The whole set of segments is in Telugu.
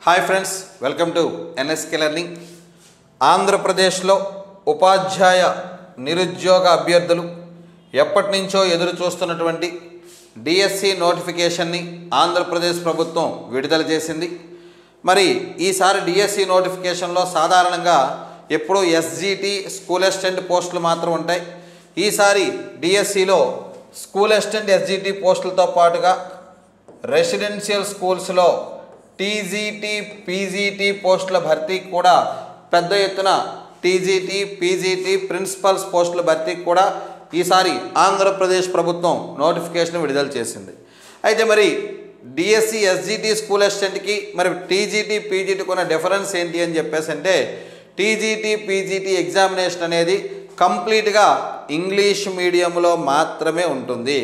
Hi friends, welcome to NSK learning. ఆంధ్రప్రదేశ్లో ఉపాధ్యాయ నిరుద్యోగ అభ్యర్థులు ఎప్పటి నుంచో ఎదురు చూస్తున్నటువంటి డిఎస్సి నోటిఫికేషన్ని ఆంధ్రప్రదేశ్ ప్రభుత్వం విడుదల చేసింది. మరి ఈసారి డిఎస్సి నోటిఫికేషన్లో సాధారణంగా ఎప్పుడూ ఎస్జిటి స్కూల్ అసిస్టెంట్ పోస్టులు మాత్రం ఉంటాయి. ఈసారి డిఎస్సిలో స్కూల్ అసిస్టెంట్ ఎస్జిటి పోస్టులతో పాటుగా రెసిడెన్షియల్ స్కూల్స్లో టీజీటీ పీజీటీ పోస్టుల భర్తీకి కూడా పెద్ద ఎత్తున టీజీటీ పీజీటీ ప్రిన్సిపల్స్ పోస్టుల భర్తీకి కూడా ఈసారి ఆంధ్రప్రదేశ్ ప్రభుత్వం నోటిఫికేషన్ విడుదల చేసింది. అయితే మరి డిఎస్సి ఎస్జిటి స్కూల్ అసిస్టెంట్కి మరి టీజీటీ పీజీటీకి ఉన్న డిఫరెన్స్ ఏంటి అని చెప్పేసి అంటే, టీజీటీ పీజీటీ ఎగ్జామినేషన్ అనేది కంప్లీట్గా ఇంగ్లీష్ మీడియంలో మాత్రమే ఉంటుంది.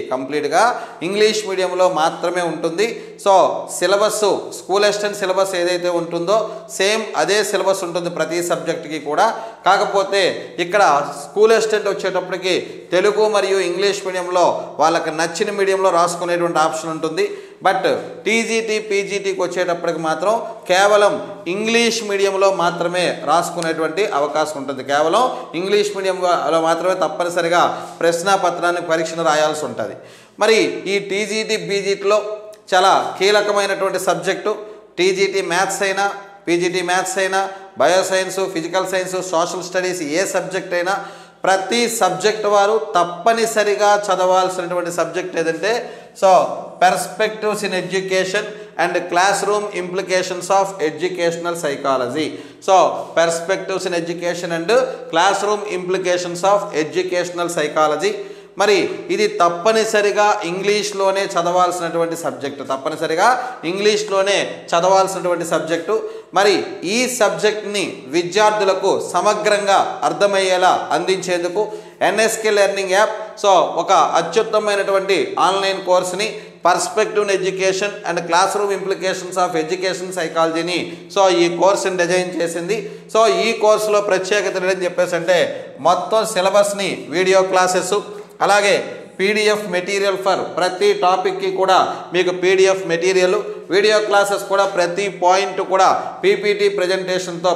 So syllabus school assistant syllabus ఏదైతే ఉంటుందో సేమ్ అదే సిలబస్ ఉంటుంది ప్రతి సబ్జెక్ట్కి కూడా. కాకపోతే ఇక్కడ స్కూల్ అసిస్టెంట్ వచ్చేటప్పటికి తెలుగు మరియు ఇంగ్లీష్ మీడియంలో వాళ్ళకి నచ్చిన మీడియంలో రాసుకునేటువంటి ఆప్షన్ ఉంటుంది. బట్ టీజీటీ పీజీటీకి వచ్చేటప్పటికి మాత్రం కేవలం ఇంగ్లీష్ మీడియంలో మాత్రమే రాసుకునేటువంటి అవకాశం ఉంటుంది. కేవలం ఇంగ్లీష్ మీడియంలో మాత్రమే తప్పనిసరిగా ప్రశ్నాపత్రాన్ని పరీక్షను రాయాల్సి ఉంటుంది. మరి ఈ టీజీటీ పీజీటీలో చాలా కీలకమైనటువంటి సబ్జెక్టు టీజీటీ మ్యాథ్స్ అయినా పీజీటీ మ్యాథ్స్ అయినా bioscience, physical science, social studies ఏ సబ్జెక్ట్ అయినా ప్రతి సబ్జెక్ట్ వారు తప్పనిసరిగా చదవాల్సినటువంటి సబ్జెక్ట్ ఏదంటే so perspectives in education and classroom implications of educational psychology. So perspectives in education and classroom implications of educational psychology. మరి ఇది తప్పనిసరిగా ఇంగ్లీష్లోనే చదవాల్సినటువంటి సబ్జెక్టు. మరి ఈ సబ్జెక్ట్ని విద్యార్థులకు సమగ్రంగా అర్థమయ్యేలా అందించేందుకు ఎన్ఎస్కే లెర్నింగ్ యాప్ సో ఒక అత్యుత్తమైనటువంటి ఆన్లైన్ కోర్సుని perspective education and classroom implications of education సైకాలజీని సో ఈ కోర్సుని డిజైన్ చేసింది. సో ఈ కోర్సులో ప్రత్యేకత ఏంటని చెప్పేసి అంటే మొత్తం సిలబస్ని వీడియో క్లాసెస్, అలాగే పీడిఎఫ్ మెటీరియల్ ఫర్ ప్రతి టాపిక్కి కూడా మీకు పీడిఎఫ్ మెటీరియల్, వీడియో క్లాసెస్ కూడా ప్రతి పాయింట్ కూడా పీపీటీ ప్రజెంటేషన్తో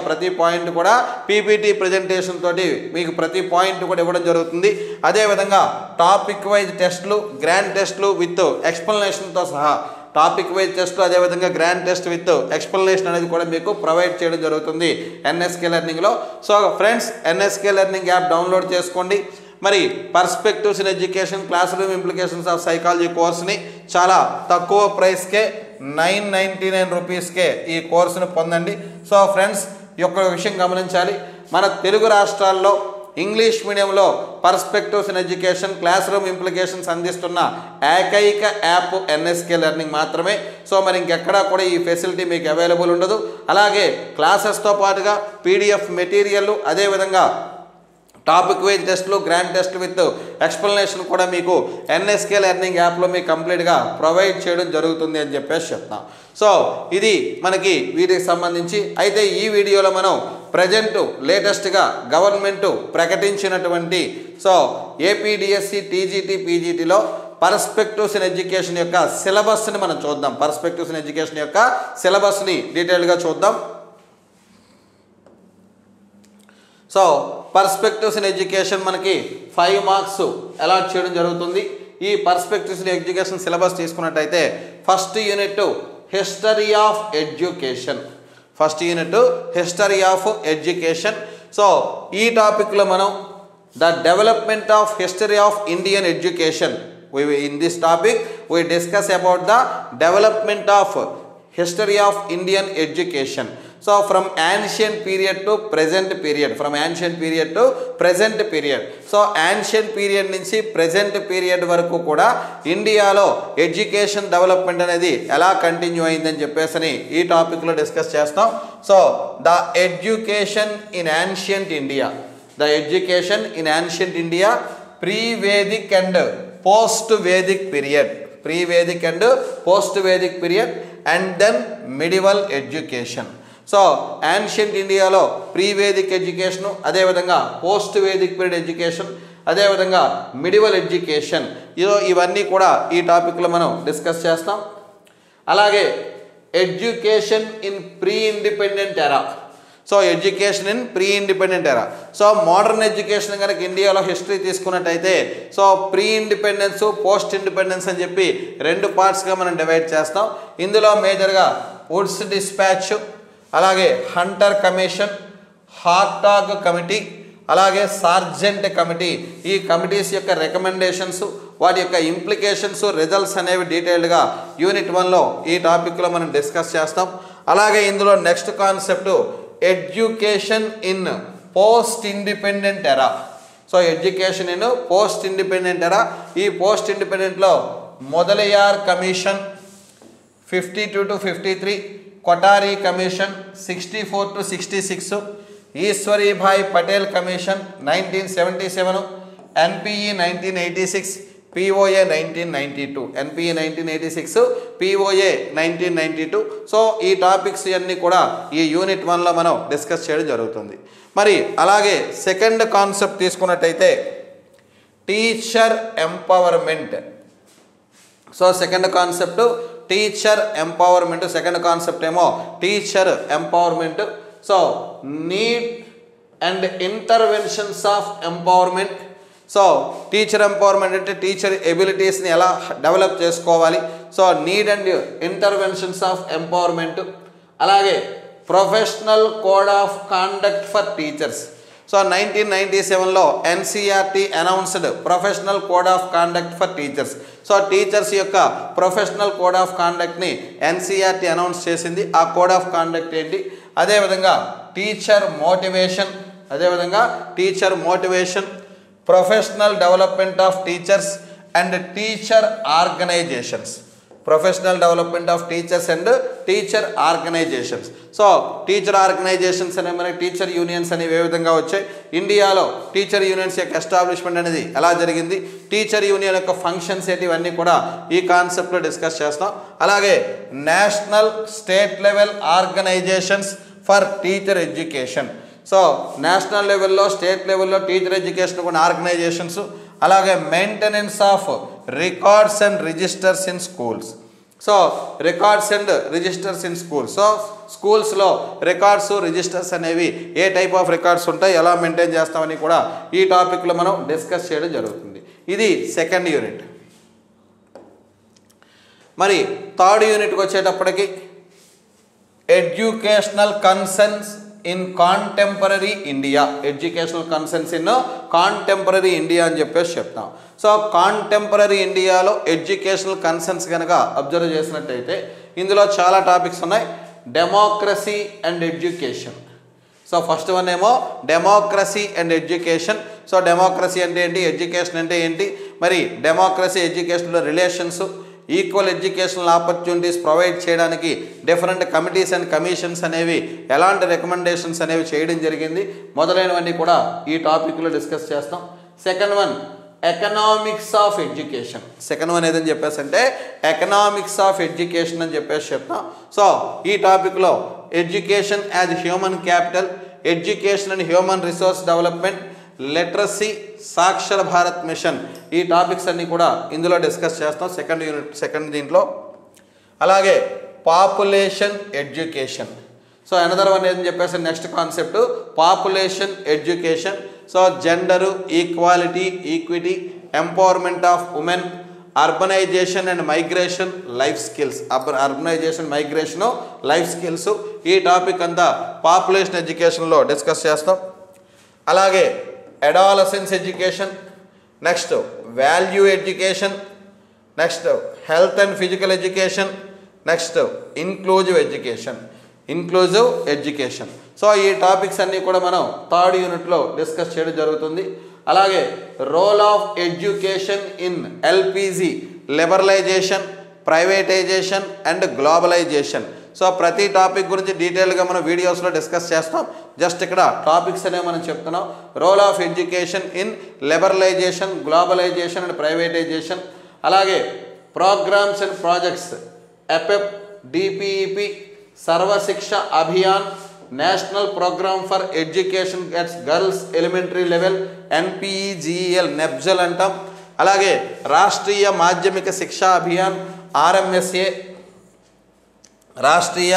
మీకు ప్రతి పాయింట్ కూడా ఇవ్వడం జరుగుతుంది. అదేవిధంగా టాపిక్ వైజ్ టెస్టులు, గ్రాండ్ టెస్టులు విత్ ఎక్స్ప్లెనేషన్తో సహా టాపిక్ వైజ్ టెస్ట్, అదేవిధంగా గ్రాండ్ టెస్ట్ విత్ ఎక్స్ప్లెనేషన్ అనేది కూడా మీకు ప్రొవైడ్ చేయడం జరుగుతుంది ఎన్ఎస్కే లెర్నింగ్లో. So friends, NSK learning app download చేసుకోండి. మరి perspectives in education classroom implications of psychology కోర్స్ని చాలా తక్కువ ప్రైస్కే 999 రూపీస్కే ఈ కోర్సును పొందండి. సో ఫ్రెండ్స్, ఈ యొక్క విషయం గమనించాలి, మన తెలుగు రాష్ట్రాల్లో ఇంగ్లీష్ మీడియంలో perspectives in education classroom implications అందిస్తున్న ఏకైక యాప్ ఎన్ఎస్కే లెర్నింగ్ మాత్రమే. సో మరి ఇంకెక్కడా కూడా ఈ ఫెసిలిటీ మీకు అవైలబుల్ ఉండదు. అలాగే క్లాసెస్తో పాటుగా పీడిఎఫ్ మెటీరియల్, అదేవిధంగా టాపిక్ వైజ్ టెస్టులు, గ్రాండ్ టెస్ట్ విత్ ఎక్స్ప్లెనేషన్ కూడా మీకు ఎన్ఎస్కే లెర్నింగ్ యాప్లో మీకు కంప్లీట్గా ప్రొవైడ్ చేయడం జరుగుతుంది అని చెప్పేసి చెప్తాం. సో ఇది మనకి వీటికి సంబంధించి. అయితే ఈ వీడియోలో మనం ప్రజెంట్ లేటెస్ట్గా గవర్నమెంట్ ప్రకటించినటువంటి సో ఏపీడిఎస్సి టీజీటీ పీజీటీలో పర్స్పెక్టివ్స్ ఇన్ ఎడ్యుకేషన్ యొక్క సిలబస్ని మనం చూద్దాం. పర్స్పెక్టివ్స్ ఇన్ ఎడ్యుకేషన్ యొక్క సిలబస్ని డీటెయిల్గా చూద్దాం. సో పర్స్పెక్టివ్స్ ఇన్ ఎడ్యుకేషన్ మనకి 5 మార్క్స్ అలాట్ చేయడం జరుగుతుంది. ఈ పర్స్పెక్టివ్స్ ఇన్ ఎడ్యుకేషన్ సిలబస్ తీసుకున్నట్టయితే first unit history of education. So ఈ టాపిక్లో మనం the development of history of Indian education. In this topic we discuss about the development of history of Indian education. So from ancient period to present period. So ancient period నుంచి present period వరకు కూడా ఇండియాలో ఎడ్యుకేషన్ డెవలప్మెంట్ అనేది ఎలా కంటిన్యూ అయిందని చెప్పేసి ఈ టాపిక్లో డిస్కస్ చేస్తాం. So the education in ancient India pre Vedic and post Vedic period and then medieval education. So ancient ఇండియాలో ప్రీ-వేదిక్ ఎడ్యుకేషను, అదేవిధంగా పోస్ట్-వేదిక్ పీరియడ్ ఎడ్యుకేషన్, అదేవిధంగా మిడివల్ ఎడ్యుకేషన్, ఇవన్నీ కూడా ఈ టాపిక్లో మనం డిస్కస్ చేస్తాం. అలాగే education in pre independent era. So education in pre independent era. So modern education కనుక ఇండియాలో హిస్టరీ తీసుకున్నట్టయితే so pre independence, post independence అని చెప్పి 2 పార్ట్స్గా మనం డివైడ్ చేస్తాం. ఇందులో మేజర్గా వుడ్స్ డిస్పాచ్, అలాగే హంటర్ కమిషన్, హార్టాగ్ కమిటీ, అలాగే సార్జెంట్ కమిటీ, ఈ కమిటీస్ యొక్క రికమెండేషన్స్, వాటి యొక్క ఇంప్లికేషన్స్, రిజల్ట్స్ అనేవి డీటెయిల్డ్గా యూనిట్ 1లో ఈ టాపిక్లో మనం డిస్కస్ చేస్తాం. అలాగే ఇందులో next concept education in post independent era. So education in post independent era. ఈ పోస్ట్ ఇండిపెండెంట్లో Mudaliar commission 52 to 53, Kothari commission 64 to 66, Ishwarbhai Patel commission 1977, NPE 1986, POA 1992, NPE 1986, POA 1992. So ఈ టాపిక్స్ అన్నీ కూడా ఈ యూనిట్ 1లో మనం డిస్కస్ చేయడం జరుగుతుంది. మరి అలాగే సెకండ్ కాన్సెప్ట్ తీసుకున్నట్టయితే teacher empowerment. So second concept teacher empowerment, second concept ఏమో teacher empowerment. So need and interventions of empowerment. So teacher empowerment అంటే టీచర్ ఎబిలిటీస్ని ఎలా డెవలప్ చేసుకోవాలి. So need and interventions of empowerment. అలాగే professional code of conduct for teachers. So 1997లో NCERT announced professional code of conduct for teachers. So teachers యొక్క ప్రొఫెషనల్ కోడ్ ఆఫ్ కాండక్ట్ని ఎన్సిఆర్టీ అనౌన్స్ చేసింది. ఆ కోడ్ ఆఫ్ కాండక్ట్ ఏంటి? అదేవిధంగా teacher motivation, professional development of teachers and teacher organisations. Professional development of teachers and teacher organisations. So teacher organisations అనే మనకి టీచర్ యూనియన్స్ అనేవి ఏ విధంగా వచ్చాయి, ఇండియాలో టీచర్ యూనియన్స్ యొక్క ఎస్టాబ్లిష్మెంట్ అనేది ఎలా జరిగింది, టీచర్ యూనియన్ యొక్క ఫంక్షన్స్ ఏంటి, ఇవన్నీ కూడా ఈ కాన్సెప్ట్లో డిస్కస్ చేస్తాం. అలాగే national state level organisations for teacher education. So national లెవెల్లో, స్టేట్ లెవెల్లో టీచర్ ఎడ్యుకేషన్ కొన్ని ఆర్గనైజేషన్స్. అలాగే maintenance of records and registers in schools. So records and registers in schools. So స్కూల్స్లో రికార్డ్స్, రిజిస్టర్స్ అనేవి ఏ టైప్ ఆఫ్ రికార్డ్స్ ఉంటాయి, ఎలా మెయింటైన్ చేస్తామని కూడా ఈ టాపిక్లో మనం డిస్కస్ చేయడం జరుగుతుంది. ఇది సెకండ్ యూనిట్. మరి థర్డ్ యూనిట్కి వచ్చేటప్పటికి educational concerns in contemporary India. Educational concerns in contemporary India అని చెప్పేసి చెప్తాం. సో కాంటెంపరీ ఇండియాలో ఎడ్యుకేషనల్ కన్సర్న్స్ కనుక అబ్జర్వ్ చేసినట్టయితే ఇందులో చాలా టాపిక్స్ ఉన్నాయి. Democracy and education. So first one ఏమో democracy and education. So democracy అంటే ఏంటి, ఎడ్యుకేషన్ అంటే ఏంటి, మరి డెమోక్రసీ ఎడ్యుకేషన్లో relations, equal educational opportunities provide చేయడానికి డిఫరెంట్ కమిటీస్ అండ్ కమిషన్స్ అనేవి ఎలాంటి రికమెండేషన్స్ అనేవి చేయడం జరిగింది, మొదలైనవన్నీ కూడా ఈ టాపిక్లో డిస్కస్ చేస్తాం. Second one economics of education. Second one ఏదని చెప్పేసి అంటే ఎకనామిక్స్ ఆఫ్ ఎడ్యుకేషన్ అని చెప్పేసి చెప్తాం. సో ఈ టాపిక్లో education as human capital, education and human resource development, literacy, Saakshar Bharat mission, ఈ టాపిక్స్ అన్నీ కూడా ఇందులో డిస్కస్ చేస్తాం సెకండ్ దీంట్లో. అలాగే population education. So another one ఏదని చెప్పేసి next concept population education. So gender, equality, equity, empowerment of women, urbanisation and migration, life skills. Urbanisation, migration, life skills, ఈ టాపిక్ అంతా పాపులేషన్ ఎడ్యుకేషన్లో డిస్కస్ చేస్తాం. అలాగే adolescence education, next value education, next health and physical education, next inclusive education. So ఈ టాపిక్స్ అన్నీ కూడా మనం థర్డ్ యూనిట్లో డిస్కస్ చేయడం జరుగుతుంది. అలాగే role of education in LPG, liberalisation, privatisation and globalisation. So ప్రతి టాపిక్ గురించి డీటెయిల్గా మనం వీడియోస్లో డిస్కస్ చేస్తాం. జస్ట్ ఇక్కడ టాపిక్స్ అనేవి మనం చెప్తున్నాం. Role of education in liberalisation, globalisation and privatisation. అలాగే programmes and projects, APEP, DPEP, Sarvashiksha Abhiyan, national programme for education at girls elementary level, NPEGEL, నెబ్జల్ అంటాం. అలాగే రాష్ట్రీయ మాధ్యమిక శిక్షా అభియాన్, ఆర్ఎంఎస్ఏ, రాష్ట్రీయ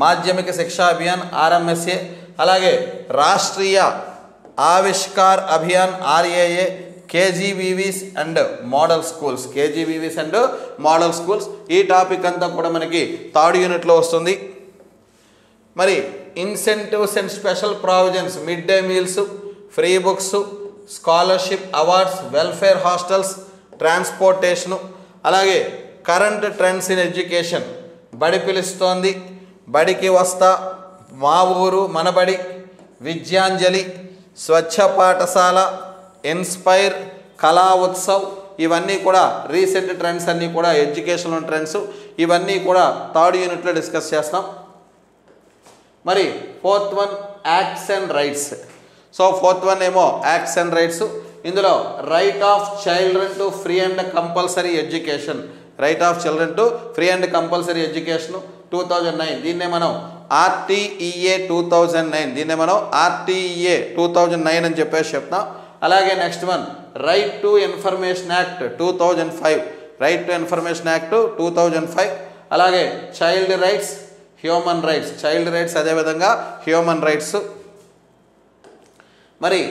మాధ్యమిక శిక్షా అభియాన్ ఆర్ఎంఎస్ఏ, అలాగే Rashtriya Avishkar Abhiyan RAA, KGBVs and model schools, KGBVs and model schools. ఈ టాపిక్ అంతా కూడా మనకి థర్డ్ యూనిట్లో వస్తుంది. మరి incentives and special provisions, mid day meals, free books, scholarship awards, welfare hostels, transportation, అలాగే కరెంట్ ట్రెండ్స్ ఇన్ ఎడ్యుకేషన్, బడి పిలుస్తోంది, బడికి వస్తా, మా ఊరు మనబడి, విద్యాంజలి, స్వచ్ఛ పాఠశాల, ఇన్స్పైర్, కళా ఉత్సవ్, ఇవన్నీ కూడా రీసెంట్ ట్రెండ్స్ అన్నీ కూడా ఎడ్యుకేషనల్ ట్రెండ్స్. ఇవన్నీ కూడా థర్డ్ యూనిట్లో డిస్కస్ చేస్తాం. మరి fourth one acts and rights. So fourth one ఏమో యాక్ట్స్ అండ్ రైట్స్. ఇందులో right of children to free and compulsory education, right of children to free and compulsory education 2009, దీన్నే మనం ఆర్టీఈఏ 2009, దీన్నే మనం ఆర్టీఈఏ 2009 అని చెప్పేసి చెప్తాం. అలాగే next one right to information act 2005, right to information act 2005. అలాగే child rights, human rights, child rights అదేవిధంగా హ్యూమన్ రైట్స్. మరి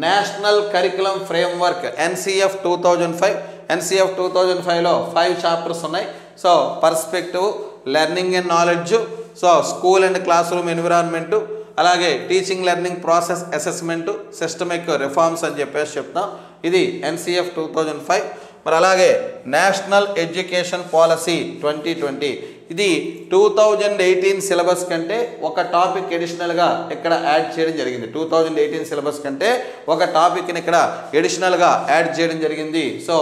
national curriculum framework NCF 2005, NCF 2005లో 5 చాప్టర్స్ ఉన్నాయి. So perspective, learning and knowledge, so school and classroom environment, అలాగే teaching learning process assessment, systemic reforms అని చెప్పేసి చెప్తాం. ఇది ఎన్సిఎఫ్ 2005. మరి అలాగే నేషనల్ ఎడ్యుకేషన్ పాలసీ 2020, ఇది 2018 సిలబస్ కంటే ఒక టాపిక్ ఎడిషనల్గా ఇక్కడ యాడ్ చేయడం జరిగింది. 2018 సిలబస్ కంటే ఒక టాపిక్ని ఇక్కడ ఎడిషనల్గా యాడ్ చేయడం జరిగింది. సో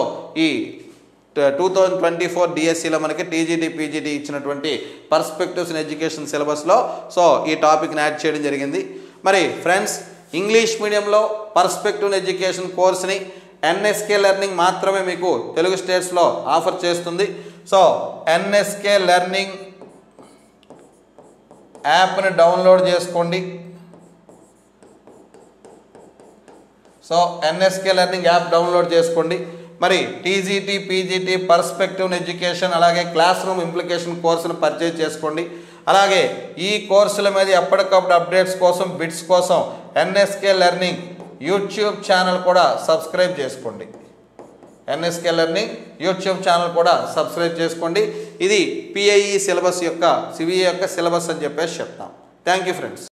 ఈ 2024 డిఎస్సిలో మనకి టీజీడీ పీజీడీ ఇచ్చినటువంటి పర్స్పెక్టివ్స్ ఇన్ ఎడ్యుకేషన్ సిలబస్లో సో ఈ టాపిక్ని యాడ్ చేయడం జరిగింది. మరి ఫ్రెండ్స్, ఇంగ్లీష్ మీడియంలో పర్స్పెక్టివ్ ఎడ్యుకేషన్ కోర్స్ని ఎన్ఎస్కే లెర్నింగ్ మాత్రమే మీకు తెలుగు స్టేట్స్లో ఆఫర్ చేస్తుంది. సో ఎన్ఎస్కే లెర్నింగ్ యాప్ని డౌన్లోడ్ చేసుకోండి. So NSK learning app download చేసుకోండి. మరి టీజీటీ పీజీటీ పర్స్పెక్టివ్ ఎడ్యుకేషన్ అలాగే క్లాస్ రూమ్ ఇంప్లికేషన్ కోర్సును పర్చేజ్ చేసుకోండి. అలాగే ఈ కోర్సుల మీద ఎప్పటికప్పుడు అప్డేట్స్ కోసం, బిట్స్ కోసం ఎన్ఎస్కే లెర్నింగ్ యూట్యూబ్ ఛానల్ కూడా సబ్స్క్రైబ్ చేసుకోండి. ఎన్ఎస్కే లెర్నింగ్ యూట్యూబ్ ఛానల్ కూడా సబ్స్క్రైబ్ చేసుకోండి. ఇది పిఐఈ సిలబస్ యొక్క సివిఏ యొక్క సిలబస్ అని చెప్పేసి చెప్తాం. Thank you friends.